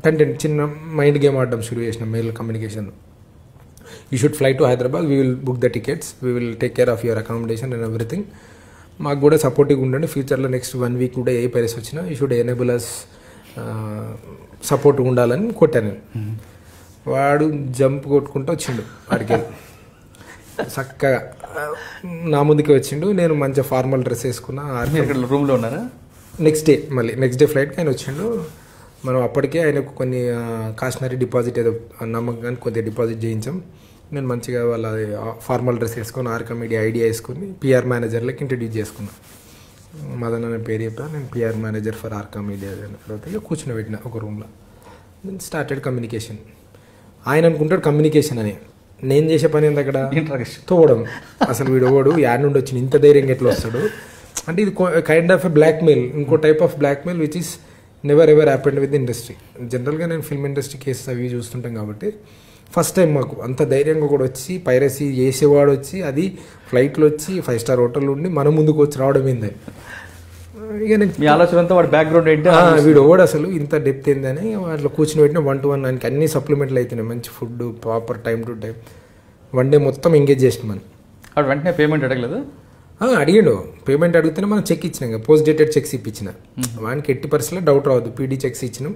Content చిన్న mind game ఆడడం షురూ చేసినాం mail communication. You should fly to Hyderabad, we will book the tickets, we will take care of your accommodation and everything. మాకు కూడా సపోర్టివ్గా ఉండండి, ఫ్యూచర్లో నెక్స్ట్ 1 వీక్ కూడా ఏ పైరస్ వచ్చినా యూ షుడ్ ఎనేబుల్ అస్ సపోర్ట్గా ఉండాలని కొట్టాను. వాడు జంప్ కొట్టుకుంటూ వచ్చిండు వాడికి చక్కగా నా ముందుకే వచ్చిండు. నేను మంచిగా ఫార్మల్ డ్రెస్ వేసుకున్నా. రూమ్లో ఉన్నారా? నెక్స్ట్ డే ఫ్లైట్కి ఆయన వచ్చిండు. మనం అప్పటికే ఆయనకు కొన్ని కాషనరీ డిపాజిట్ ఏదో నమ్మకానికి కొద్దిగా డిపాజిట్ చేయించాం. నేను మంచిగా వాళ్ళ ఫార్మల్ డ్రెస్ వేసుకొని ఆర్కా మీడియా ఐడియా వేసుకొని పిఆర్ మేనేజర్లకి ఇంట్రడ్యూస్ చేసుకున్నాను. మదన్ అనే పేరు చెప్పాను, నేను PR manager for Arka media తర్వాత కూర్చుని పెట్టిన ఒక రూమ్లో. నేను స్టార్టెడ్ కమ్యూనికేషన్. ఆయన అనుకుంటాడు కమ్యూనికేషన్ అని, నేను చేసే పని ఏంది అక్కడ తోవడం. అసలు వీడు యాడ్ నుండి వచ్చింది ఇంత ధైర్యంగా ఎట్లా వస్తాడు అంటే ఇది kind of a blackmail, ఇంకో type of blackmail which is never ever happened with industry. జనరల్గా నేను ఫిల్మ్ ఇండస్ట్రీ కేసెస్ అవి చూస్తుంటాం కాబట్టి ఫస్ట్ టైం మాకు అంత ధైర్యంగా కూడా వచ్చి పైరసీ చేసేవాడు వచ్చి అది ఫ్లైట్లో వచ్చి 5 స్టార్ హోటల్ ఉండి మన ముందుకు వచ్చి రావడం ఏంది ఇక నేను ఆలోచన అంతా వాడి బ్యాక్గ్రౌండ్ ఏంటి, వీడు అసలు ఇంత డెప్త్ ఏందని వాటిలో కూర్చుని పెట్టిన 1-to-1 దానికి అన్ని సప్లిమెంట్లు అవుతున్నాయి, మంచి food proper time to time. 1 day మొత్తం ఎంగేజ్ చేసినాం మనం. అప్పుడు వెంటనే పేమెంట్ అడగలేదు? అడిగాడు. పేమెంట్ అడిగితేనే మనం చెక్ ఇచ్చినాం, పోస్ట్ డేటెడ్ చెక్స్ ఇప్పించిన. వానికి ఎట్టి పరిస్థితుల్లో డౌట్ రావద్దు, పీడీ చెక్స్ ఇచ్చినాం.